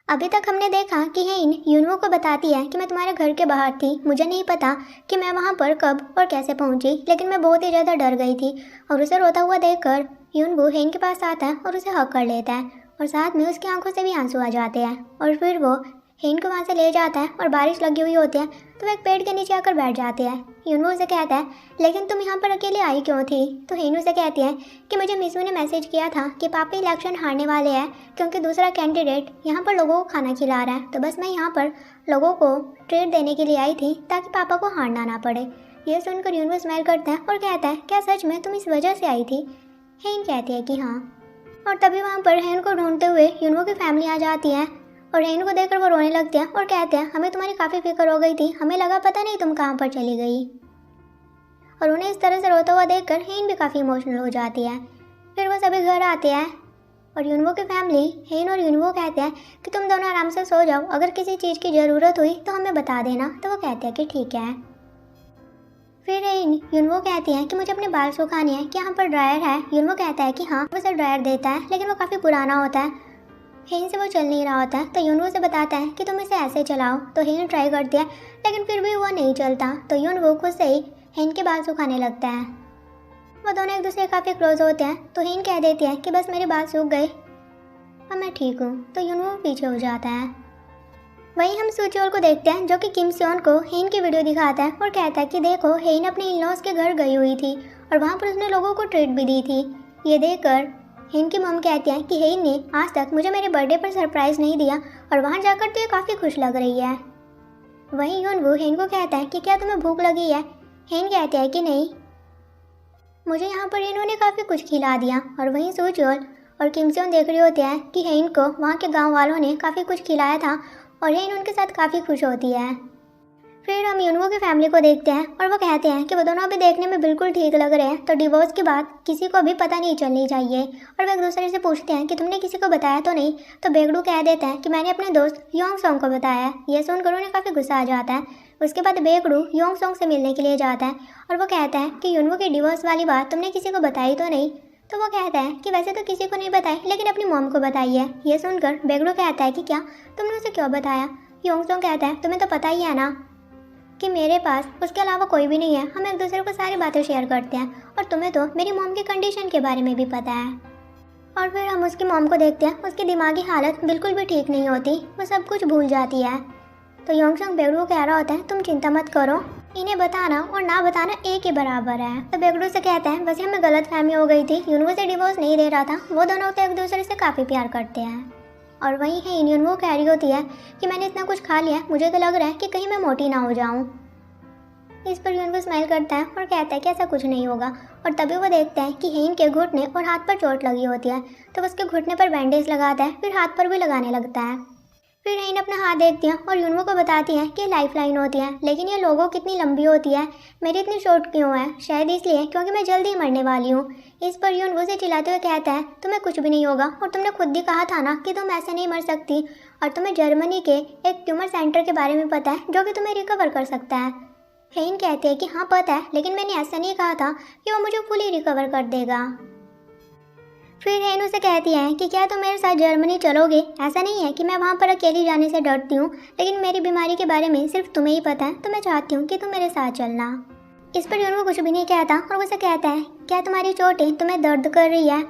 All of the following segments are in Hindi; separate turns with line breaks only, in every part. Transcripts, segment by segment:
अभी तक हमने देखा कि हेन यूनवो को बताती है कि मैं तुम्हारे घर के बाहर थी, मुझे नहीं पता कि मैं वहाँ पर कब और कैसे पहुँची, लेकिन मैं बहुत ही ज़्यादा डर गई थी। और उसे रोता हुआ देखकर यूनवो हेन के पास आता है और उसे हक कर लेता है और साथ में उसकी आंखों से भी आंसू आ जाते हैं। और फिर वो हेन को वहाँ से ले जाता है और बारिश लगी हुई होती है तो वह एक पेड़ के नीचे आकर बैठ जाते हैं। यूनवो उसे कहता है, लेकिन तुम यहाँ पर अकेले आई क्यों थी? तो हेन उसे कहती है कि मुझे मिसू ने मैसेज किया था कि पापा इलेक्शन हारने वाले हैं क्योंकि दूसरा कैंडिडेट यहाँ पर लोगों को खाना खिला रहा है, तो बस मैं यहाँ पर लोगों को ट्रीट देने के लिए आई थी ताकि पापा को हारना ना पड़े। यह सुनकर यूनवो स्माइल करता है और कहता है, क्या सच में तुम इस वजह से आई थी? हेन कहती है कि हाँ। और तभी वहाँ पर हेन को ढूंढते हुए यूनवो की फैमिली आ जाती है और हेन को देखकर वो रोने लगते हैं और कहते हैं, हमें तुम्हारी काफ़ी फिक्र हो गई थी, हमें लगा पता नहीं तुम कहाँ पर चली गई। और उन्हें इस तरह से रोता हुआ देखकर हेन भी काफ़ी इमोशनल हो जाती है। फिर वो सभी घर आते हैं और यूनवो की फैमिली हेन और यूनवो कहते हैं कि तुम दोनों आराम से सो जाओ, अगर किसी चीज़ की ज़रूरत हुई तो हमें बता देना। तो वो कहते हैं कि ठीक है। फिर हेन यूनवो कहती है कि मुझे अपने बाल सुखाने हैं, क्या यहाँ पर ड्रायर है? यूनवो कहता है कि हाँ। वो उसे ड्रायर देता है लेकिन वो काफ़ी पुराना होता है, हेन से वो चल नहीं रहा होता है। तो यूनवो से बताता है कि तुम इसे ऐसे चलाओ। तो हेन ट्राई करती है लेकिन फिर भी वो नहीं चलता। तो यूनवो खुद से ही हेन के बाल सुखाने लगता है। वो दोनों एक दूसरे काफ़ी क्लोज होते हैं। तो हेन कह देती है कि बस मेरे बाल सूख गए, अब मैं ठीक हूँ। तो यूनवो पीछे हो जाता है। वहीं हम सुचोल को देखते हैं जो कि किम सियोन को हेन की वीडियो दिखाता है और कहता है कि देखो, हेन अपने इन-लॉज के घर गई हुई थी और वहाँ पर उसने लोगों को ट्रीट भी दी थी। ये देखकर हेन की मम कहती है कि हेन ने आज तक मुझे मेरे बर्थडे पर सरप्राइज़ नहीं दिया और वहाँ जाकर तो ये काफ़ी खुश लग रही है। वहीं यूनवो हेन को कहता है कि क्या तुम्हें भूख लगी है? हेन कहती है कि नहीं, मुझे यहाँ पर इन्होंने काफ़ी कुछ खिला दिया। और वहीं सुचोल और किम सियोन देख रहे होते हैं कि हेन को वहाँ के गाँव वालों ने काफ़ी कुछ खिलाया था और हेन उनके साथ काफ़ी खुश होती है। फिर हम यूनवो की फैमिली को देखते हैं और वो कहते हैं कि वो दोनों अभी देखने में बिल्कुल ठीक लग रहे हैं, तो डिवोर्स की बात किसी को भी पता नहीं चलनी चाहिए। और वे एक दूसरे से पूछते हैं कि तुमने किसी को बताया तो नहीं? तो बेगडू कह देता है कि मैंने अपने दोस्त योंग सोंग को बताया। यह सुनकर उन्हें काफ़ी गुस्सा आ जाता है। उसके बाद बेगडू योंग सोंग से मिलने के लिए जाता है और वो कहता है कि यूनवो की डिवोर्स वाली बात तुमने किसी को बताई तो नहीं? तो वो कहता है कि वैसे तो किसी को नहीं बताई, लेकिन अपनी मॉम को बताई है। यह सुनकर बेगडू कहता है कि क्या तुमने उसे क्यों बताया? योंग सोंग कहता है, तुम्हें तो पता ही है ना कि मेरे पास उसके अलावा कोई भी नहीं है, हम एक दूसरे को सारी बातें शेयर करते हैं और तुम्हें तो मेरी मॉम की कंडीशन के बारे में भी पता है। और फिर हम उसकी मॉम को देखते हैं, उसकी दिमागी हालत बिल्कुल भी ठीक नहीं होती, वो सब कुछ भूल जाती है। तो योंगसंग बेगडू को कह रहा होता है, तुम चिंता मत करो, इन्हें बताना और ना बताना एक ही बराबर है। तो बेगडू से कहता है, वैसे हमें गलतफहमी हो गई थी, यूनवो से डिवोर्स नहीं दे रहा था, वो दोनों तो एक दूसरे से काफ़ी प्यार करते हैं। और वहीं है यूनवो कह रही होती है कि मैंने इतना कुछ खा लिया, मुझे तो लग रहा है कि कहीं मैं मोटी ना हो जाऊं। इस पर यूनवो स्माइल करता है और कहता है कि ऐसा कुछ नहीं होगा। और तभी वो देखता है कि हेन के घुटने और हाथ पर चोट लगी होती है, तो उसके घुटने पर बैंडेज लगाता है, फिर हाथ पर भी लगाने लगता है। फिर हेन अपना हाथ देखती है और यूनवो को बताती है कि लाइफ लाइन होती है, लेकिन ये लोगों कितनी लंबी होती है, मेरी इतनी शॉर्ट क्यों है? शायद इसलिए क्योंकि मैं जल्दी ही मरने वाली हूँ। इस पर यूनवो से चिल्लाते हुए कहता है, तुम्हें कुछ भी नहीं होगा और तुमने खुद भी कहा था ना कि तुम ऐसे नहीं मर सकती, और तुम्हें जर्मनी के एक ट्यूमर सेंटर के बारे में पता है जो कि तुम्हें रिकवर कर सकता है। हेन कहते हैं कि हाँ पता है, लेकिन मैंने ऐसा नहीं कहा था कि वो मुझे फुली रिकवर कर देगा। फिर हेन उसे कहती है कि क्या तुम मेरे साथ जर्मनी चलोगे? ऐसा नहीं है कि मैं वहाँ पर अकेली जाने से डरती हूँ, लेकिन मेरी बीमारी के बारे में सिर्फ तुम्हें ही पता है, तो मैं चाहती हूँ कि तुम मेरे साथ चलना। इस पर यूनवो कुछ भी नहीं कहता और उसे कहता है, क्या तुम्हारी चोटें तुम्हें दर्द कर रही है?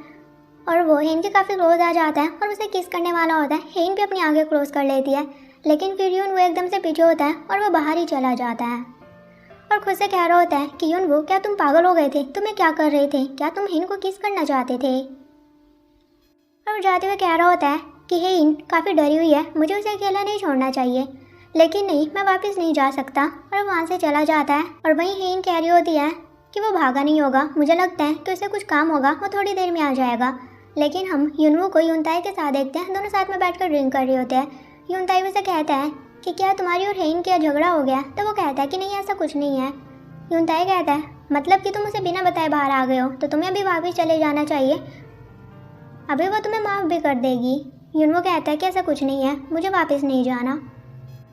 और वो हेन के काफ़ी क्लोज आ जाता है और उसे किस करने वाला होता है। हेन भी अपनी आंखें क्लोज कर लेती है, लेकिन फिर यूनवो एकदम से पीछे होता है और वो बाहर ही चला जाता है और खुद से कह रहा होता है कि यूनवो, क्या तुम पागल हो गए थे? तुम्हें क्या कर रहे थे? क्या तुम हेन को किस करना चाहते थे? और जाते हुए कह रहा होता है कि हेन काफ़ी डरी हुई है, मुझे उसे अकेला नहीं छोड़ना चाहिए, लेकिन नहीं, मैं वापस नहीं जा सकता। और वहाँ से चला जाता है। और वहीं हेन कह रही होती है कि वो भागा नहीं होगा, मुझे लगता है कि उसे कुछ काम होगा, वो थोड़ी देर में आ जाएगा। लेकिन हम यूनवो को यूनताई के साथ देखते हैं, दोनों साथ में बैठकर ड्रिंक कर रहे होते हैं। यूनताई उसे कहता है कि क्या तुम्हारी और हेन का झगड़ा हो गया? तो वो कहता है कि नहीं, ऐसा कुछ नहीं है। यूनताई कहता है, मतलब कि तुम उसे बिना बताए बाहर आ गए हो, तो तुम्हें अभी वापस चले जाना चाहिए, अभी वो तुम्हें माफ़ भी कर देगी। यूनवो कहता है कि ऐसा कुछ नहीं है, मुझे वापस नहीं जाना।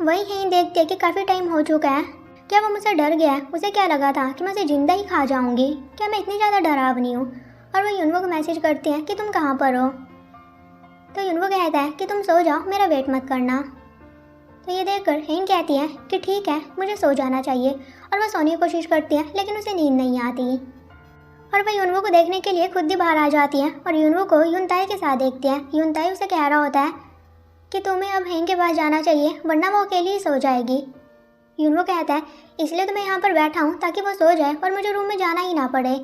वही हेन देखती है कि काफ़ी टाइम हो चुका है, क्या वो मुझसे डर गया है? उसे क्या लगा था कि मैं उसे जिंदा ही खा जाऊंगी? क्या मैं इतनी ज़्यादा डरावनी हूँ? और वो यूनवो को मैसेज करती है कि तुम कहाँ पर हो? तो युनवो कहता है कि तुम सो जाओ, मेरा वेट मत करना। तो ये देखकर हेन कहती है कि ठीक है, मुझे सो जाना चाहिए, और वह सोने की कोशिश करती है लेकिन उसे नींद नहीं आती। और वह युनवो को देखने के लिए खुद ही बाहर आ जाती है और युनवो को युनताई के साथ देखती है। युनताई उसे कह रहा होता है कि तुम्हें अब हेन के पास जाना चाहिए, वरना वो अकेली ही सो जाएगी। युनवो कहता है इसलिए तो मैं यहाँ पर बैठा हूँ ताकि वो सो जाए और मुझे रूम में जाना ही ना पड़े।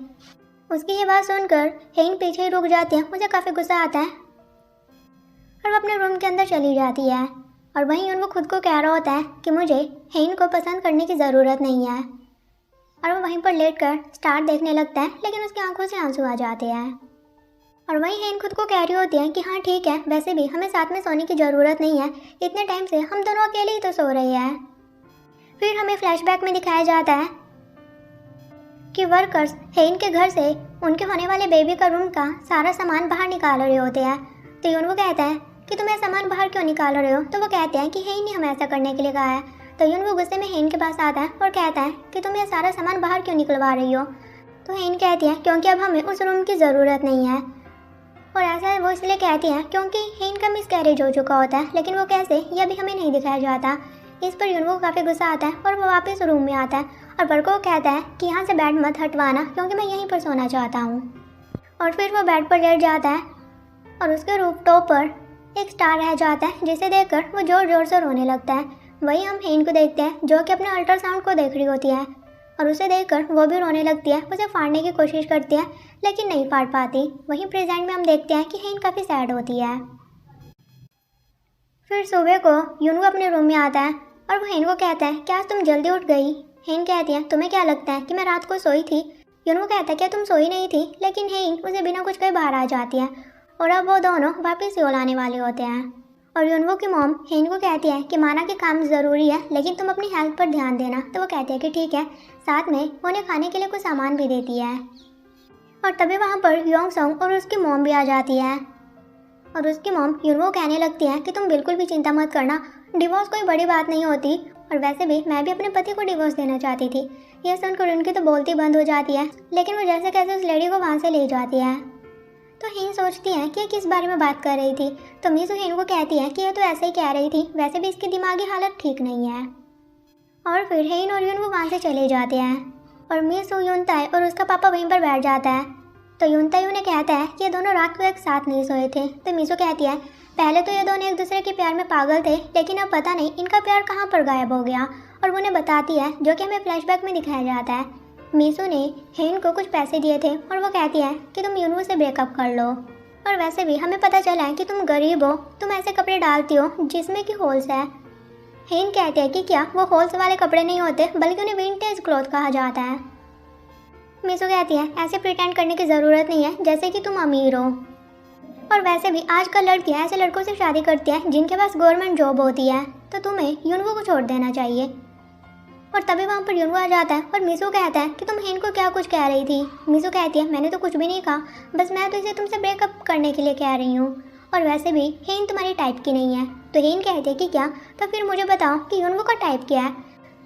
उसकी ये बात सुनकर हेन पीछे ही रुक जाती है। मुझे काफ़ी गुस्सा आता है और वो अपने रूम के अंदर चली जाती है। और वहीं युनवो खुद को कह रहा होता है कि मुझे हेन को पसंद करने की ज़रूरत नहीं है। और वो वहीं पर लेटकर स्टार देखने लगता है लेकिन उसकी आंखों से आंसू आ जाते हैं। और वहीं हेन खुद को कह रही होती है कि हाँ ठीक है, वैसे भी हमें साथ में सोने की ज़रूरत नहीं है, इतने टाइम से हम दोनों अकेले ही तो सो रहे हैं। फिर हमें फ्लैशबैक में दिखाया जाता है कि वर्कर्स हेन के घर से उनके होने वाले बेबी का रूम का सारा सामान बाहर निकाल रहे होते हैं। तो युनवो कहता है कि तुम यह सामान बाहर क्यों निकाल रहे हो? तो वो कहते हैं कि हेन ने हमें ऐसा करने के लिए कहा है। तो युनवो गुस्से में हेन के पास आता है और कहता है कि तुम यह सारा सामान बाहर क्यों निकलवा रही हो? तो हेन कहती है क्योंकि अब हमें उस रूम की ज़रूरत नहीं है। और ऐसा वो इसलिए कहती है क्योंकि हेन का मिसकैरेज हो चुका होता है, लेकिन वो कैसे ये अभी हमें नहीं दिखाया जाता। इस पर युनवो को काफ़ी गुस्सा आता है और वो वापस रूम में आता है और वर्को को कहता है कि यहाँ से बेड मत हटवाना क्योंकि मैं यहीं पर सोना चाहता हूँ। और फिर वो बेड पर लेट जाता है और उसके रूफटॉप पर एक स्टार रह जाता है, जिसे देखकर वो ज़ोर ज़ोर से रोने लगता है। वहीं हम हेन को देखते हैं जो कि अपने अल्ट्रासाउंड को देख रही होती है और उसे देखकर वो भी रोने लगती है। उसे फाड़ने की कोशिश करती है लेकिन नहीं फाड़ पाती। वहीं प्रेजेंट में हम देखते हैं कि हेन काफ़ी सैड होती है। फिर सुबह को युनवो अपने रूम में आता है और वो हेन को कहता है क्या आज तुम जल्दी उठ गई? हेन कहती है तुम्हें क्या लगता है कि मैं रात को सोई थी? युनवो कहता है क्या तुम सोई नहीं थी? लेकिन हेन उसे बिना कुछ कहे बाहर आ जाती है और अब वो दोनों वापस सियोल आने वाले होते हैं। और युनवो की मॉम हेन को कहती है कि माना कि काम ज़रूरी है लेकिन तुम अपनी हेल्थ पर ध्यान देना। तो वो कहती है कि ठीक है, साथ में वो उन्हें खाने के लिए कुछ सामान भी देती है। और तभी वहाँ पर योंग सॉन्ग और उसकी मॉम भी आ जाती है और उसकी मॉम युनवो कहने लगती है कि तुम बिल्कुल भी चिंता मत करना, डिवोर्स कोई बड़ी बात नहीं होती, और वैसे भी मैं भी अपने पति को डिवोर्स देना चाहती थी। यह सुनकर उनकी तो बोलती बंद हो जाती है, लेकिन वो जैसे कैसे उस लेडी को वहाँ से ले जाती है। तो हेन सोचती है कि ये किस बारे में बात कर रही थी। तो मीसू हेन को कहती है कि ये तो ऐसे ही कह रही थी, वैसे भी इसकी दिमागी हालत ठीक नहीं है। और फिर हेन और युनवो वहाँ से चले जाते हैं और मीसू, युनताई और उसका पापा वहीं पर बैठ जाता है। तो युनताई उन्हें कहता है कि ये दोनों रात को एक साथ नहीं सोए थे। तो मीसू कहती है पहले तो ये दोनों एक दूसरे के प्यार में पागल थे, लेकिन अब पता नहीं इनका प्यार कहाँ पर गायब हो गया। और वो उन्हें बताती है, जो कि हमें फ्लैशबैक में दिखाया जाता है, मीसू ने हेन को कुछ पैसे दिए थे और वो कहती है कि तुम युनवो से ब्रेकअप कर लो। और वैसे भी हमें पता चला है कि तुम गरीब हो, तुम ऐसे कपड़े डालती हो जिसमें कि होल्स है। हेन कहते हैं कि क्या वो होल्स वाले कपड़े नहीं होते, बल्कि उन्हें विंटेज क्लॉथ कहा जाता है। मीसू कहती है ऐसे प्रिटेंड करने की ज़रूरत नहीं है जैसे कि तुम अमीर हो। और वैसे भी आजकल लड़कियां ऐसे लड़कों से शादी करती हैं जिनके पास गवर्नमेंट जॉब होती है, तो तुम्हें युनवो को छोड़ देना चाहिए। और तभी वहाँ पर युनवो आ जाता है और मीसू कहता है कि तुम हेन को क्या कुछ कह रही थी? मीसू कहती है मैंने तो कुछ भी नहीं कहा, बस मैं तो इसे तुमसे ब्रेकअप करने के लिए कह रही हूँ, और वैसे भी हेन तुम्हारी टाइप की नहीं है। तो हेन कहते हैं कि क्या? तो फिर मुझे बताओ कि युनवो का टाइप क्या है?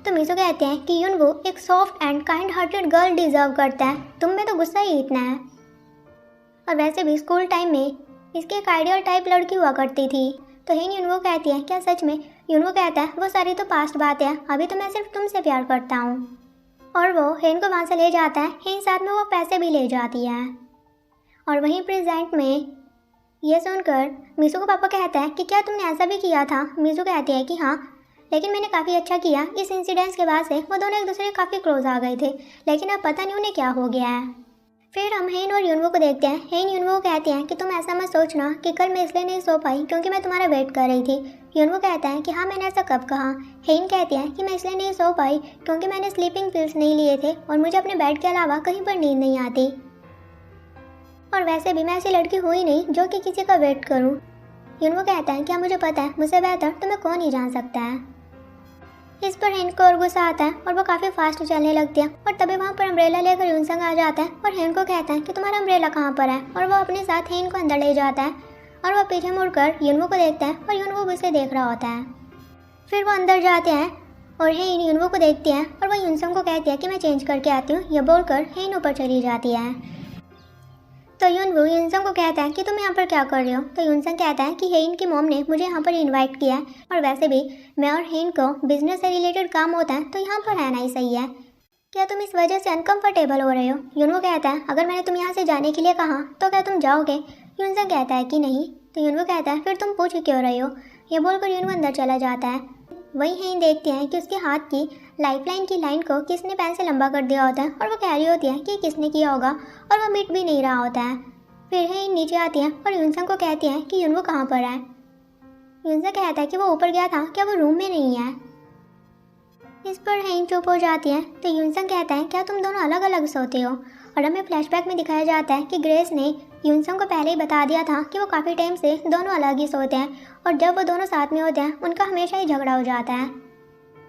तो मीसू कहते हैं कि युनवो एक soft and kind hearted girl deserve करता है, तुम में तो गुस्सा ही इतना है। और वैसे भी स्कूल टाइम में इसकी एक आइडियल टाइप लड़की हुआ करती थी। तो हेन युनवो कहती है क्या सच में? युनवो कहता है वो सारी तो पास्ट बात है, अभी तो मैं सिर्फ तुमसे प्यार करता हूँ। और वो हेन को वहाँ से ले जाता है। हेन साथ में वो पैसे भी ले जाती है। और वहीं प्रेजेंट में ये सुनकर मीसू को पापा कहता है कि क्या तुमने ऐसा भी किया था? मीसू कहती है कि हाँ, लेकिन मैंने काफ़ी अच्छा किया। इस इंसिडेंट्स के बाद से वो दोनों एक दूसरे के काफ़ी क्लोज आ गए थे, लेकिन अब पता नहीं उन्हें क्या हो गया है। फिर हम हेन और युनवो को देखते हैं। हेन युनवो को कहते हैं कि तुम ऐसा मत सोचना कि कल मैं इसलिए नहीं सो पाई क्योंकि मैं तुम्हारा वेट कर रही थी। युनवो कहता है कि हाँ, मैंने ऐसा कब कहा? हेन कहती है कि मैं इसलिए नहीं सो पाई क्योंकि मैंने स्लीपिंग पिल्स नहीं लिए थे और मुझे अपने बेड के अलावा कहीं पर नींद नहीं आती, और वैसे भी मैं ऐसी लड़की हुई नहीं जो कि किसी का वेट करूँ। युनवो कहता है कि हाँ मुझे पता है, मुझसे बेहतर तुम्हें कौन ही जान सकता है। इस पर हेन को और गुस्सा आता है और वो काफ़ी फास्ट चलने लगती है। और तभी वहाँ पर अम्ब्रेला लेकर युनसंग आ जाता है और हेन को कहता है कि तुम्हारा अम्ब्रेला कहाँ पर है, और वो अपने साथ हेन को अंदर ले जाता है। और वह पीछे मुड़कर युनवो को देखता है और युनवो उसे देख रहा होता है। फिर वो अंदर जाते हैं और हेन युनवो को देखती है और वह युनसंग को कहती है कि मैं चेंज करके आती हूँ। यह बोलकर हेन ऊपर चली जाती है। तो यूनवू यूनसंग को कहता है कि तुम यहाँ पर क्या कर रहे हो। तो यूनसंग कहता है कि हेइन की मॉम ने मुझे यहाँ पर इनवाइट किया है और वैसे भी मैं और हेइन को बिजनेस से रिलेटेड काम होता है तो यहाँ पर रहना ही सही है। क्या तुम इस वजह से अनकंफर्टेबल हो रहे हो? यूनवू कहता है अगर मैंने तुम यहाँ से जाने के लिए कहा तो क्या तुम जाओगे? यूनसंग कहता है कि नहीं। तो यूनवू कहता है फिर तुम पूछ क्यों रहे हो? ये बोलकर यूनवू अंदर चला जाता है। वही हेइन देखते हैं कि उसके हाथ की लाइफलाइन की लाइन को किसने पेन से लंबा कर दिया होता है और वो कह रही होती है कि किसने किया होगा और वो मिट भी नहीं रहा होता है। फिर हेइन नीचे आती है और यूनसंग को कहती है कि यूनवू कहाँ पर है। यूनसंग कहता है कि वो ऊपर गया था, क्या वो रूम में नहीं है? इस पर हेइन चुप हो जाती है। तो यूनसंग कहता है क्या तुम दोनों अलग अलग सोते हो? और हमें फ्लैशबैक में दिखाया जाता है कि ग्रेस ने यूनसंग को पहले ही बता दिया था कि वो काफ़ी टाइम से दोनों अलग ही सोते हैं और जब वो दोनों साथ में होते हैं उनका हमेशा ही झगड़ा हो जाता है।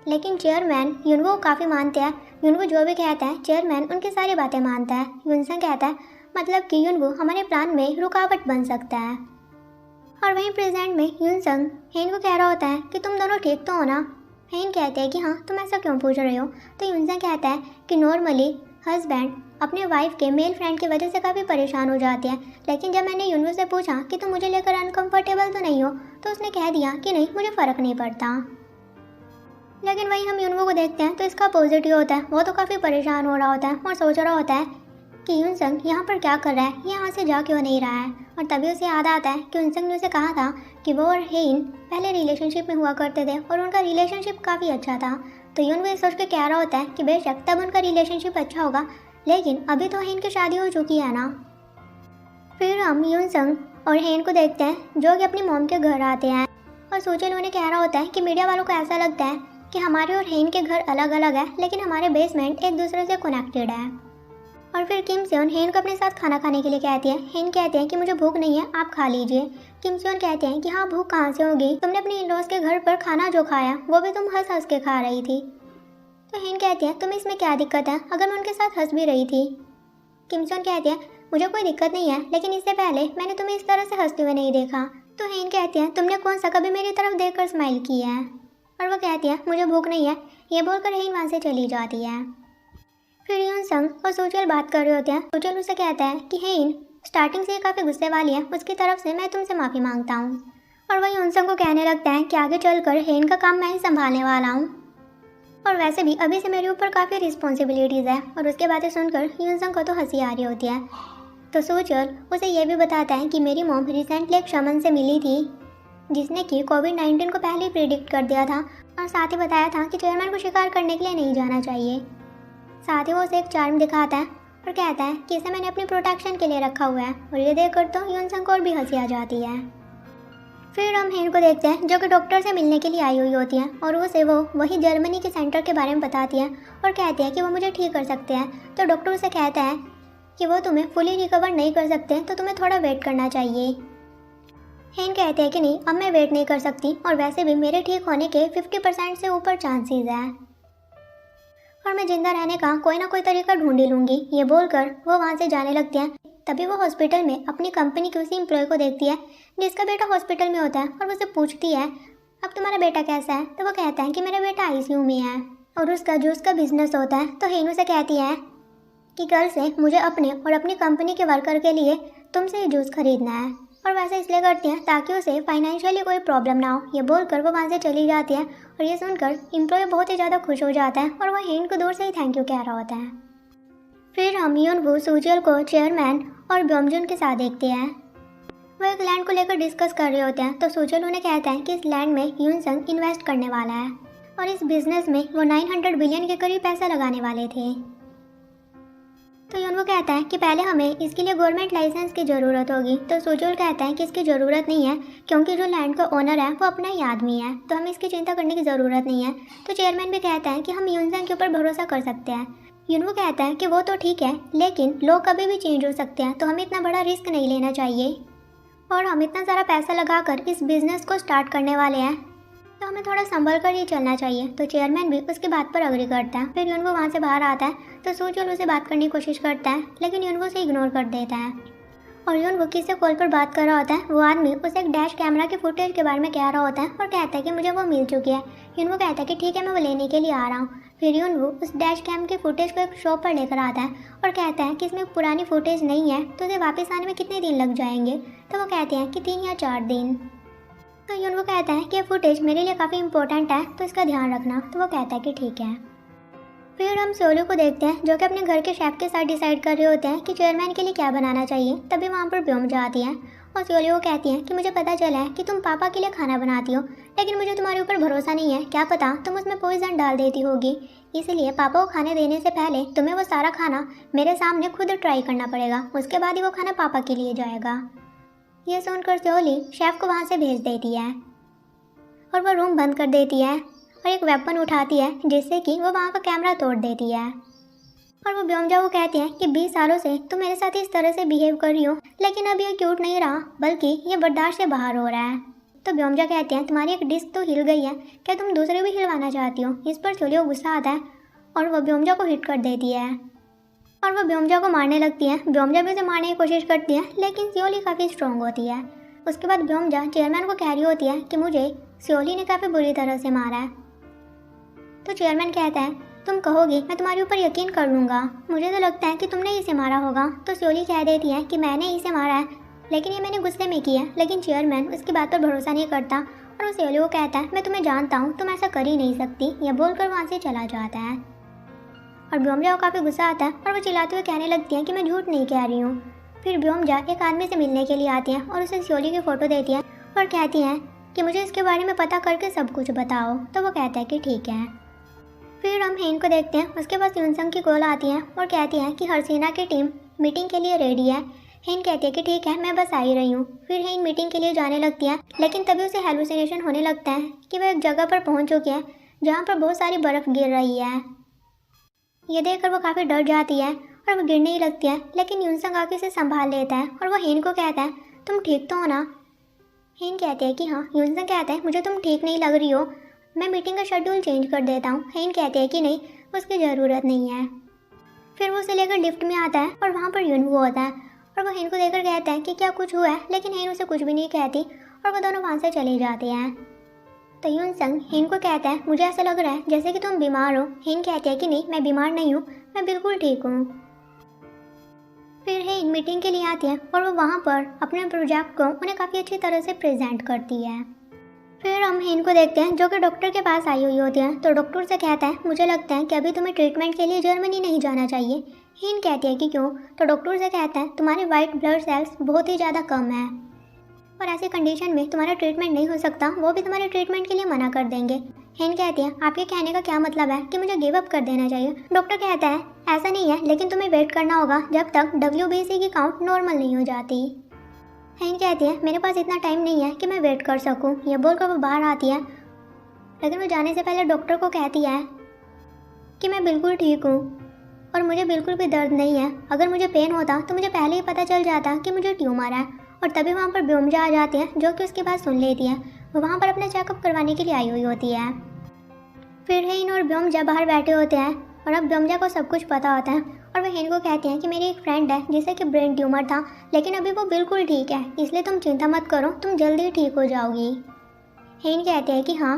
लेकिन चेयरमैन यूनवू काफ़ी मानते हैं। यूनवू जो भी कहता है चेयरमैन उनकी सारी बातें मानता है। यूनसंग कहता है मतलब कि यूनवू हमारे प्लान में रुकावट बन सकता है। और वहीं प्रेजेंट में यूनसंग हेइन को कह रहा होता है कि तुम दोनों ठीक तो हो ना? हेइन कहते हैं कि हाँ, तुम ऐसा क्यों पूछ रहे हो? तो यूनसंग कहता है कि नॉर्मली हस्बैंड अपने वाइफ के मेल फ्रेंड की वजह से काफ़ी परेशान हो जाते हैं, लेकिन जब मैंने यूनवू से पूछा कि तुम मुझे लेकर अनकंफर्टेबल तो नहीं हो तो उसने कह दिया कि नहीं, मुझे फ़र्क नहीं पड़ता। लेकिन वही हम यूनवू को देखते हैं तो इसका अपोजिट ही होता है। वो तो काफ़ी परेशान हो रहा होता है और सोच रहा होता है कि यूनसंग यहाँ पर क्या कर रहा है, ये यहाँ से जा क्यों नहीं रहा है। और तभी उसे याद आता है कि यूनसंग ने उसे कहा था कि वो और हेइन पहले रिलेशनशिप में हुआ करते थे और उनका रिलेशनशिप काफ़ी अच्छा था। तो यूनवू ये सोच के कह रहा होता है कि बेशक तब उनका रिलेशनशिप अच्छा होगा, लेकिन अभी तो हेइन की शादी हो चुकी है ना। फिर हम यूनसंग और हेइन को देखते हैं जो कि अपनी मॉम के घर आते हैं और सोचल उन्हें कह रहा होता है कि मीडिया वालों को ऐसा लगता है कि हमारे और हेइन के घर अलग अलग है, लेकिन हमारे बेसमेंट एक दूसरे से कनेक्टेड है। और फिर किम सेन हेइन को अपने साथ खाना खाने के लिए कहती है। हेइन कहते हैं कि मुझे भूख नहीं है, आप खा लीजिए। किम सेन कहते हैं कि हाँ, भूख कहाँ से होगी, तुमने अपनी इन-लॉज के घर पर खाना जो खाया वो भी तुम हंस हंस के खा रही थी। तो हेइन कहती है तुम्हें इसमें क्या दिक्कत है अगर मैं उनके साथ हंस भी रही थी? किम सेन कहती है मुझे कोई दिक्कत नहीं है, लेकिन इससे पहले मैंने तुम्हें इस तरह से हंसते हुए नहीं देखा। तो हेइन कहती है तुमने कौन सा कभी मेरी तरफ देखकर स्माइल की है? और वो कहती है मुझे भूख नहीं है। ये बोलकर हेइन वहाँ से चली जाती है। फिर यूनसंग और सोचल बात कर रहे होते हैं। सोचल उसे कहता है कि हेइन स्टार्टिंग से काफ़ी गुस्से वाली है, उसकी तरफ से मैं तुमसे माफ़ी मांगता हूँ। और वह यूनसंग को कहने लगता है कि आगे चलकर हेइन का काम मैं ही संभालने वाला हूँ और वैसे भी अभी से मेरे ऊपर काफ़ी रिस्पॉन्सिबिलिटीज़ है। और उसके बातें सुनकर यूनसंग को तो हंसी आ रही होती है। तो सोचल उसे ये भी बताता है कि मेरी मॉम रिसेंटली एक शमन से मिली थी जिसने कि कोविड-19 को पहले ही प्रिडिक्ट कर दिया था और साथ ही बताया था कि चेयरमैन को शिकार करने के लिए नहीं जाना चाहिए। साथ ही वो उसे एक चार्म दिखाता है और कहता है कि इसे मैंने अपनी प्रोटेक्शन के लिए रखा हुआ है। और ये देखकर तो यूनसंग को और भी हंसी आ जाती है। फिर हम हेइन को देखते हैं जो कि डॉक्टर से मिलने के लिए आई हुई होती है और उसे वो वही जर्मनी के सेंटर के बारे में बताती है और कहती है कि वो मुझे ठीक कर सकते हैं। तो डॉक्टर उसे कहता है कि वो तुम्हें फुली रिकवर नहीं कर सकते तो तुम्हें थोड़ा वेट करना चाहिए। हेइन कहते हैं कि नहीं, अब मैं वेट नहीं कर सकती और वैसे भी मेरे ठीक होने के 50% से ऊपर चांसेस हैं और मैं जिंदा रहने का कोई ना कोई तरीका ढूंढ ही लूँगी। ये बोलकर वो वहाँ से जाने लगती हैं। तभी वो हॉस्पिटल में अपनी कंपनी के उसी एम्प्लॉय को देखती है जिसका बेटा हॉस्पिटल में होता है और वो उससे पूछती है अब तुम्हारा बेटा कैसा है? तो वो कहता है कि मेरा बेटा आईसीयू में है और उसका जूस का बिजनेस होता है। तो हेइन उसे कहती है कि कल से मुझे अपने और अपनी कंपनी के वर्कर के लिए तुमसे ये जूस खरीदना है और वैसे इसलिए करती हैं ताकि उसे फाइनेंशियली कोई प्रॉब्लम ना हो। ये बोलकर वो वहाँ से चली जाती है और ये सुनकर एम्प्लॉय बहुत ही ज़्यादा खुश हो जाता है और वह हेइन को दूर से ही थैंक यू कह रहा होता है। फिर हम यूनवू सूजल को चेयरमैन और ब्योमजुन के साथ देखते हैं। वो एक लैंड को लेकर डिस्कस कर रहे होते हैं। तो सूजल उन्हें कहता है कि इस लैंड में यूनसंग इन्वेस्ट करने वाला है और इस बिजनेस में वो 900 बिलियन के करीब पैसा लगाने वाले थे। तो यूनवू कहता है कि पहले हमें इसके लिए गवर्नमेंट लाइसेंस की ज़रूरत होगी। तो सूजल कहता है कि इसकी ज़रूरत नहीं है क्योंकि जो लैंड का ओनर है वो अपना ही आदमी है, तो हमें इसकी चिंता करने की ज़रूरत नहीं है। तो चेयरमैन भी कहता है कि हम यूनसंग के ऊपर भरोसा कर सकते हैं। यूनवू कहता है कि वो तो ठीक है, लेकिन लोग कभी भी चेंज हो सकते हैं, तो हमें इतना बड़ा रिस्क नहीं लेना चाहिए और हम इतना सारा पैसा लगाकर इस बिज़नेस को स्टार्ट करने वाले हैं, तो हमें थोड़ा संभल कर ही चलना चाहिए। तो चेयरमैन भी उसकी बात पर अग्री करता है। फिर यूनवू वहाँ से बाहर आता है तो सूजल उसे बात करने की कोशिश करता है, लेकिन यूनवू उसे इग्नोर कर देता है और यूनवू किससे कॉल पर बात कर रहा होता है। वो आदमी उसे एक डैश कैमरा के फुटेज के बारे में कह रहा होता है और कहता है कि मुझे वो मिल चुकी है। यूनवू कहता है कि ठीक है, मैं वो लेने के लिए आ रहा हूँ। फिर यूनवू उस डैश कैम के फुटेज को एक शॉप पर लेकर आता है और कहता है कि इसमें पुरानी फुटेज नहीं है तो उसे वापस आने में कितने दिन लग जाएंगे। तो वो कहते हैं कि 3 या 4 दिन। तो यूनवू कहता है कि ये फुटेज मेरे लिए काफ़ी इंपॉर्टेंट है तो इसका ध्यान रखना। तो वो कहता है कि ठीक है। फिर हम सोलू को देखते हैं जो कि अपने घर के शेफ के साथ डिसाइड कर रहे होते हैं कि चेयरमैन के लिए क्या बनाना चाहिए। तभी वहाँ पर ब्योमजा आती है और सोलू को कहती है कि मुझे पता चला है कि तुम पापा के लिए खाना बनाती हो, लेकिन मुझे तुम्हारे ऊपर भरोसा नहीं है, क्या पता तुम उसमें पॉइजन डाल देती होगी, इसलिए पापा को खाने देने से पहले तुम्हें वो सारा खाना मेरे सामने खुद ट्राई करना पड़ेगा, उसके बाद ही वो खाना पापा के लिए जाएगा। ये सुनकर सोली शेफ को वहाँ से भेज देती है और वो रूम बंद कर देती है और एक वेपन उठाती है जिससे कि वो वहाँ का कैमरा तोड़ देती है। और वो ब्योमजा को कहती है कि 20 सालों से तुम मेरे साथ इस तरह से बिहेव कर रही हो, लेकिन अब ये क्यूट नहीं रहा बल्कि ये बर्दाश्त से बाहर हो रहा है। तो ब्योमजा कहती है तुम्हारी एक डिस्क तो हिल गई है, क्या तुम दूसरे भी हिलवाना चाहती हो। इस पर सोली को गुस्सा आता है और वो ब्योमजा को हिट कर देती है और वो ब्योमजा को मारने लगती है। ब्योमजा भी उसे मारने की कोशिश करती है लेकिन सोली काफ़ी स्ट्रॉन्ग होती है। उसके बाद ब्योमजा चेयरमैन को कह रही होती है कि मुझे सोली ने काफ़ी बुरी तरह से मारा है। तो चेयरमैन कहता है तुम कहोगी मैं तुम्हारे ऊपर यकीन कर लूँगा, मुझे तो लगता है कि तुमने इसे मारा होगा। तो सोली कह देती है कि मैंने इसे मारा है, लेकिन ये मैंने गुस्से में किया है। लेकिन चेयरमैन उसकी बात पर भरोसा नहीं करता और वो सोली को कहता है मैं तुम्हें जानता हूँ, तुम ऐसा कर ही नहीं सकती। यह बोलकर वहाँ से चला जाता है और ब्योमजा को काफ़ी गुस्सा आता है और वो चिल्लाते हुए कहने लगती है कि मैं झूठ नहीं कह रही हूँ। फिर ब्योमजा एक आदमी से मिलने के लिए आती है और उसे सोली की फ़ोटो देती है और कहती है कि मुझे इसके बारे में पता करके सब कुछ बताओ। तो वो कहता है कि ठीक है। फिर हम हेन को देखते हैं, उसके पास यूनसंग की कॉल आती है और कहती है कि हरसीना की टीम मीटिंग के लिए रेडी है। हेन कहती है कि ठीक है मैं बस आ ही रही हूँ। फिर हेन मीटिंग के लिए जाने लगती है, लेकिन तभी उसे हेलुसिनेशन होने लगता है कि वह एक जगह पर पहुँच चुकी है जहाँ पर बहुत सारी बर्फ़ गिर रही है। ये देखकर वो काफ़ी डर जाती है और वो गिरने ही लगती है, लेकिन यूनसंग आके उसे संभाल लेता है और वो हेन को कहता है तुम ठीक तो हो ना। हेन कहते हैं कि हाँ। यूनसंग कहता है मुझे तुम ठीक नहीं लग रही हो, मैं मीटिंग का शेड्यूल चेंज कर देता हूँ। हेन कहते हैं कि नहीं उसकी ज़रूरत नहीं है। फिर वो उसे लेकर लिफ्ट में आता है और वहाँ पर यूनवू होता है और वो हेन को देखकर कहता है कि क्या कुछ हुआ है, लेकिन हेन उसे कुछ भी नहीं कहती और वो दोनों वहाँ से चले जाते हैं। तो यूनसंग हेन को कहता है मुझे ऐसा लग रहा है जैसे कि तुम बीमार हो। हेन कहते हैं कि नहीं मैं बीमार नहीं हूँ, मैं बिल्कुल ठीक हूँ। फिर हेन मीटिंग के लिए आती है और वो वहाँ पर अपने प्रोजेक्ट को उन्हें काफ़ी अच्छी तरह से प्रेजेंट करती है। फिर हम हेन को देखते हैं जो कि डॉक्टर के पास आई हुई होती है। तो डॉक्टर से कहता है मुझे लगता है कि अभी तुम्हें ट्रीटमेंट के लिए जर्मनी नहीं जाना चाहिए। हेन कहती है कि क्यों। तो डॉक्टर से कहता है तुम्हारे वाइट ब्लड सेल्स बहुत ही ज़्यादा कम है और ऐसी कंडीशन में तुम्हारा ट्रीटमेंट नहीं हो सकता, वो भी तुम्हारे ट्रीटमेंट के लिए मना कर देंगे। हेन कहती है आपके कहने का क्या मतलब है कि मुझे गिव अप कर देना चाहिए। डॉक्टर कहता है ऐसा नहीं है, लेकिन तुम्हें वेट करना होगा जब तक WBC की काउंट नॉर्मल नहीं हो जाती। हेन कहती है मेरे पास इतना टाइम नहीं है कि मैं वेट कर सकूं। यह बोलकर वो बाहर आती है, लेकिन वो जाने से पहले डॉक्टर को कहती है कि मैं बिल्कुल ठीक हूँ और मुझे बिल्कुल भी दर्द नहीं है। अगर मुझे पेन होता तो मुझे पहले ही पता चल जाता कि मुझे ट्यूमर है। और तभी वहाँ पर ब्योमजा आ जाती है जो कि उसकी बात सुन लेती है। वो वहाँ पर अपना चेकअप करवाने के लिए आई हुई होती है। फिर हेन और ब्योमजा बाहर बैठे होते हैं और अब ब्योमजा को सब कुछ पता होता है और वह हेन को कहती हैं कि मेरी एक फ्रेंड है जिसे कि ब्रेन ट्यूमर था, लेकिन अभी वो बिल्कुल ठीक है, इसलिए तुम चिंता मत करो, तुम जल्दी ठीक हो जाओगी। हेन कहते हैं कि हाँ,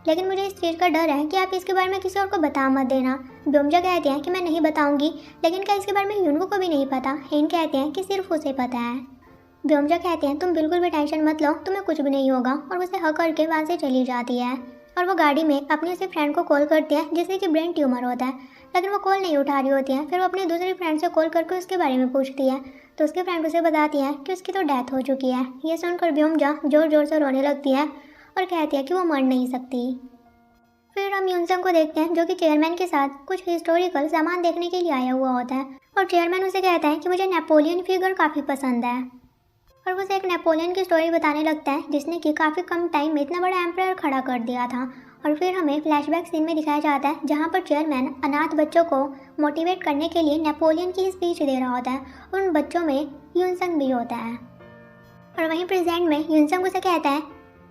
लेकिन मुझे इस चीज़ का डर है कि आप इसके बारे में किसी और को बता मत देना। ब्योमजा कहते हैं कि मैं नहीं बताऊंगी, लेकिन क्या इसके बारे में यूनवू को भी नहीं पता। हेन कहते हैं कि सिर्फ उसे पता है। ब्योमजा कहते हैं तुम बिल्कुल भी टेंशन मत लो, तुम्हें कुछ भी नहीं होगा, और उसे हक करके वहाँ से चली जाती है। और वो गाड़ी में अपनी उसी फ्रेंड को कॉल करती है जिससे कि ब्रेन ट्यूमर होता है, लेकिन वो कॉल नहीं उठा रही होती है। फिर वो अपनी दूसरी फ्रेंड से कॉल करके उसके बारे में पूछती है, तो उसकी फ्रेंड उसे बताती है कि उसकी तो डेथ हो चुकी है। ये सुनकर ब्योमजा ज़ोर ज़ोर से रोने लगती है और कहती है कि वो मर नहीं सकती। फिर हम यूनसंग को देखते हैं जो कि चेयरमैन के साथ कुछ हिस्टोरिकल सामान देखने के लिए आया हुआ होता है और चेयरमैन उसे कहता है कि मुझे नेपोलियन फिगर काफ़ी पसंद है और वो उसे एक नेपोलियन की स्टोरी बताने लगता है जिसने कि काफ़ी कम टाइम में इतना बड़ा एम्पायर खड़ा कर दिया था। और फिर हमें फ्लैशबैक सीन में दिखाया जाता है जहाँ पर चेयरमैन अनाथ बच्चों को मोटिवेट करने के लिए नेपोलियन की स्पीच दे रहा होता है और उन बच्चों में यूनसंग भी होता है। और वहीं प्रेजेंट में यूनसंग उसे कहता है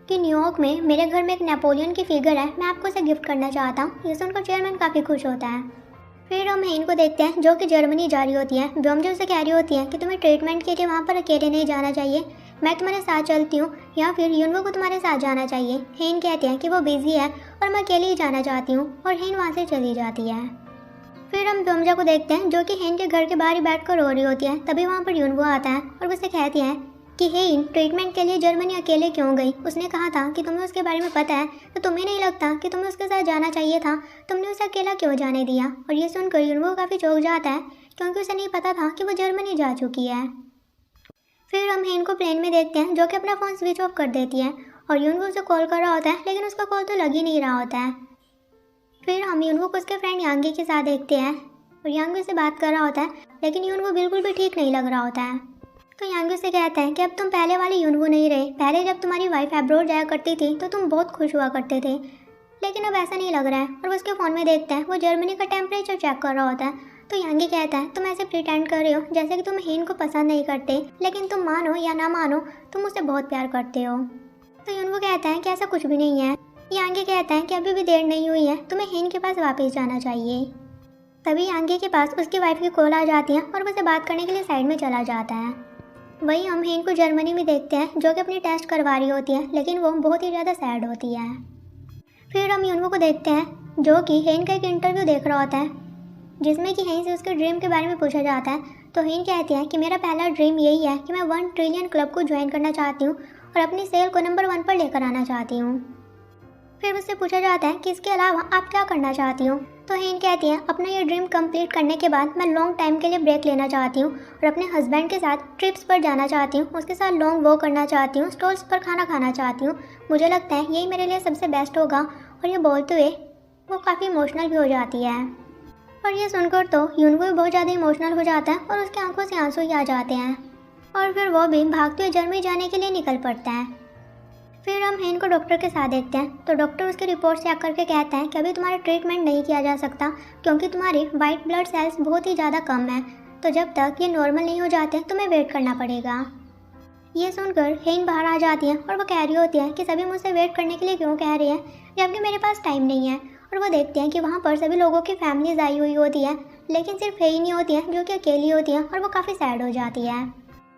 कि न्यूयॉर्क में मेरे घर में एक नेपोलियन की फिगर है, मैं आपको उसे गिफ्ट करना चाहता हूँ। ये सुनकर चेयरमैन काफ़ी खुश होता है। फिर हम हेन को देखते हैं जो कि जर्मनी जा रही होती है। ब्योमजा उसे कह रही होती है कि तुम्हें ट्रीटमेंट के लिए वहाँ पर अकेले नहीं जाना चाहिए। मैं तुम्हारे साथ चलती हूँ या फिर युनवो को तुम्हारे साथ जाना चाहिए। हेन कहती है कि वो बिजी है और मैं अकेले ही जाना चाहती हूँ और हेन वहाँ से चली जाती है। फिर हम ब्योमजा को देखते हैं जो कि हेन के घर के बाहर ही बैठकर रो रही होती है। तभी वहाँ पर युनवो आता है और उससे कहती है कि हेन ट्रीटमेंट के लिए जर्मनी अकेले क्यों गई। उसने कहा था कि तुम्हें उसके बारे में पता है, तो तुम्हें नहीं लगता कि तुम्हें उसके साथ जाना चाहिए था, तुमने उसे अकेला क्यों जाने दिया। और ये सुनकर युनवो काफ़ी चौंक जाता है क्योंकि उसे नहीं पता था कि वो जर्मनी जा चुकी है। फिर हम हेन को प्लेन में देखते हैं जो कि अपना फ़ोन स्विच ऑफ कर देती है और युनवो उसे कॉल कर रहा होता है लेकिन उसका कॉल तो लग ही नहीं रहा होता है। फिर हम युनवो को उसके फ्रेंड यांगी के साथ देखते हैं और यांगी से बात कर रहा होता है लेकिन युनवो बिल्कुल भी ठीक नहीं लग रहा होता है। तो यांगी से कहता है कि अब तुम पहले वाले युनवो नहीं रहे। पहले जब तुम्हारी वाइफ अब्रॉड जाया करती थी तो तुम बहुत खुश हुआ करते थे, लेकिन अब ऐसा नहीं लग रहा है। और वो उसके फ़ोन में देखते हैं वो जर्मनी का टेम्परेचर चेक कर रहा होता है। तो यांगी कहता है तुम ऐसे प्रिटेंड कर रहे हो जैसे कि तुम हेन को पसंद नहीं करते, लेकिन तुम मानो या ना मानो तुम उसे बहुत प्यार करते हो। तो युनवो कहता है कि ऐसा कुछ भी नहीं है। यांगी कहता है कि अभी भी देर नहीं हुई है, तुम्हें हेन के पास वापस जाना चाहिए। तभी यांगी के पास उसकी वाइफ की कॉल आ जाती है और वो उसे बात करने के लिए साइड में चला जाता है। वहीं हम हेन को जर्मनी में देखते हैं जो कि अपनी टेस्ट करवा रही होती है, लेकिन वो बहुत ही ज़्यादा सैड होती है। फिर हम युनवो को देखते हैं जो कि हेन का एक इंटरव्यू देख रहा होता है जिसमें कि हेन से उसके ड्रीम के बारे में पूछा जाता है। तो हेन कहती है कि मेरा पहला ड्रीम यही है कि मैं 1 ट्रिलियन क्लब को ज्वाइन करना चाहती हूँ और अपनी सेल को नंबर 1 पर लेकर आना चाहती हूँ। फिर उससे पूछा जाता है कि इसके अलावा आप क्या करना चाहती हो। तो हेन कहती है अपना ये ड्रीम कंप्लीट करने के बाद मैं लॉन्ग टाइम के लिए ब्रेक लेना चाहती हूँ और अपने हस्बैंड के साथ ट्रिप्स पर जाना चाहती हूँ, उसके साथ लॉन्ग वॉक करना चाहती हूँ, स्टॉल्स पर खाना खाना चाहती हूँ। मुझे लगता है यही मेरे लिए सबसे बेस्ट होगा। और ये बोलते हुए वो काफ़ी इमोशनल भी हो जाती है। और ये सुनकर तो युनवो भी बहुत ज़्यादा इमोशनल हो जाता है और उसकी आंखों से आंसू ही आ जाते हैं और फिर वो भी भागते हुए जर्मनी जाने के लिए निकल पड़ता है। फिर हम हेन को डॉक्टर के साथ देखते हैं। तो डॉक्टर उसकी रिपोर्ट चेक करके कहता है कि अभी तुम्हारा ट्रीटमेंट नहीं किया जा सकता क्योंकि तुम्हारी वाइट ब्लड सेल्स बहुत ही ज़्यादा कम है, तो जब तक ये नॉर्मल नहीं हो जाते तुम्हें वेट करना पड़ेगा। ये सुनकर हेन बाहर आ जाती है और वो कह रही होती है कि सभी मुझसे वेट करने के लिए क्यों कह रही है जबकि मेरे पास टाइम नहीं है। और वो देखते हैं कि वहाँ पर सभी लोगों की फैमिलीज आई हुई होती है, लेकिन सिर्फ हेन ही होती है जो कि अकेली होती है और वो काफ़ी सैड हो जाती है।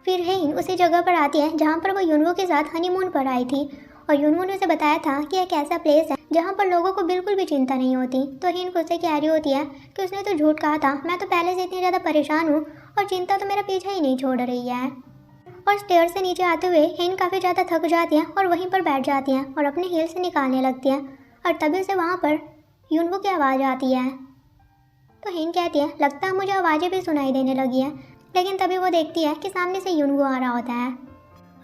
फिर हेन उसी जगह पर आती है जहाँ पर वो युनवो के साथ हनीमून पर आई थी और युनवो ने उसे बताया था कि एक ऐसा प्लेस है जहाँ पर लोगों को बिल्कुल भी चिंता नहीं होती। तो हेन खुद से कह रही होती है कि उसने तो झूठ कहा था, मैं तो पहले से इतनी ज़्यादा परेशान हूँ और चिंता तो मेरा पीछा ही नहीं छोड़ रही है। और स्टेयर से नीचे आते हुए हेन काफ़ी ज़्यादा थक जाती है और वहीं पर बैठ जाती हैं और अपने हील से निकालने लगती है और तभी से वहाँ पर युनवो की आवाज़ आती है। तो हेन कहती है लगता है मुझे आवाज़ें भी सुनाई देने लगी है, लेकिन तभी वो देखती है कि सामने से युनवो आ रहा होता है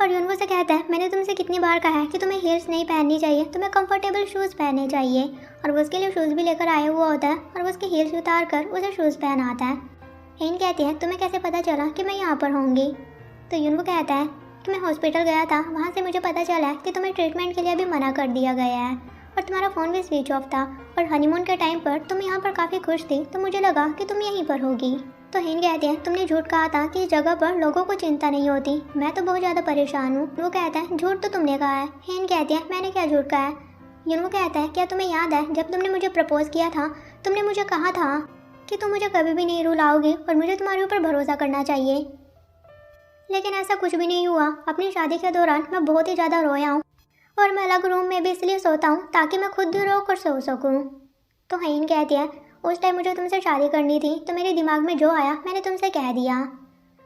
और युनवो से कहता है मैंने तुमसे कितनी बार कहा है कि तुम्हें हील्स नहीं पहननी चाहिए, तुम्हें कंफर्टेबल शूज़ पहनने चाहिए। और वो उसके लिए शूज़ भी लेकर आया हुआ होता है और वो उसके हील्स उतार कर उसे शूज़ पहनाता है। हेन कहती है तुम्हें कैसे पता चला कि मैं यहाँ पर होंगी। तो युनवो कहता है कि मैं हॉस्पिटल गया था, वहाँ से मुझे पता चला कि तुम्हें ट्रीटमेंट के लिए भी मना कर दिया गया है और तुम्हारा फ़ोन भी स्विच ऑफ था और हनीमून के टाइम पर तुम यहाँ पर काफ़ी खुश थी, तो मुझे लगा कि तुम यहीं पर होगी। तो हेन कहते हैं तुमने झूठ कहा था कि इस जगह पर लोगों को चिंता नहीं होती, मैं तो बहुत ज़्यादा परेशान हूँ। वो कहता है झूठ तो तुमने कहा है। हेन कहते हैं मैंने क्या झूठ कहा है। युनवो कहता है क्या तुम्हें याद है जब तुमने मुझे प्रपोज किया था, तुमने मुझे कहा था कि तुम मुझे कभी भी नहीं रुलाओगी और मुझे तुम्हारे ऊपर भरोसा करना चाहिए, लेकिन ऐसा कुछ भी नहीं हुआ। अपनी शादी के दौरान मैं बहुत ही ज़्यादा रोया हूँ और मैं अलग रूम में भी इसलिए सोता हूँ ताकि मैं खुद भी रो कर सो सकूँ। तो हेन कहती है उस टाइम मुझे तुमसे शादी करनी थी, तो मेरे दिमाग में जो आया मैंने तुमसे कह दिया।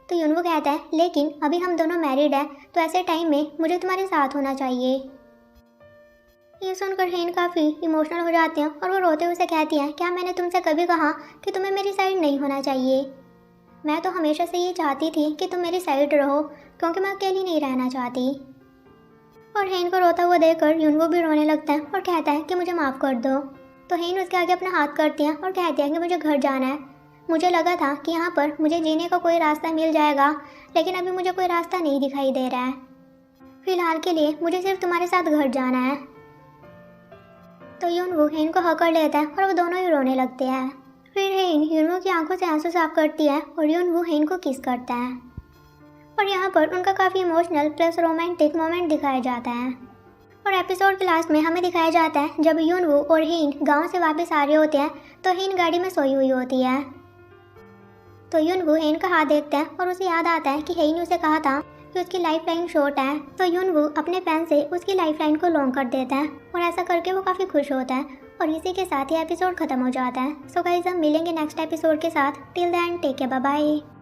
तो युनवो कहता है लेकिन अभी हम दोनों मैरिड हैं, तो ऐसे टाइम में मुझे तुम्हारे साथ होना चाहिए। ये सुनकर हेन काफ़ी इमोशनल हो जाते हैं और वो रोते हुए कहती है क्या मैंने तुमसे कभी कहा कि तुम्हें मेरी साइड नहीं होना चाहिए। मैं तो हमेशा से ये चाहती थी कि तुम मेरी साइड रहो क्योंकि मैं अकेली नहीं रहना चाहती। और हेन को रोता हुआ देखकर युनवो भी रोने लगता है और कहता है कि मुझे माफ़ कर दो। तो हेन उसके आगे अपना हाथ करती है और कहती है कि मुझे घर जाना है। मुझे लगा था कि यहाँ पर मुझे जीने का कोई रास्ता मिल जाएगा, लेकिन अभी मुझे कोई रास्ता नहीं दिखाई दे रहा है। फिलहाल के लिए मुझे सिर्फ तुम्हारे साथ घर जाना है। तो युनवो हेन को हक कर लेता है और वो दोनों ही रोने लगते हैं। फिर हेन युनवो की आंखों से आंसू साफ करती है और युनवो हेन को किस करता है और यहाँ पर उनका काफ़ी इमोशनल प्लस रोमांटिक मोमेंट दिखाया जाता है। और एपिसोड के लास्ट में हमें दिखाया जाता है जब युनवो और हेन गांव से वापस आ रहे होते हैं तो हेन गाड़ी में सोई हुई होती है। तो युनवो हेन का हाथ देखता है और उसे याद आता है कि हेन उसे कहा था कि उसकी लाइफ लाइन शॉर्ट है, तो यूनवू अपने पेन से उसकी लाइफ लाइन को लॉन्ग कर देता है और ऐसा करके वो काफ़ी खुश होता है। और इसी के साथ ये एपिसोड खत्म हो जाता है। सो गाइस, हम मिलेंगे नेक्स्ट एपिसोड के साथ। Till then take care, bye bye.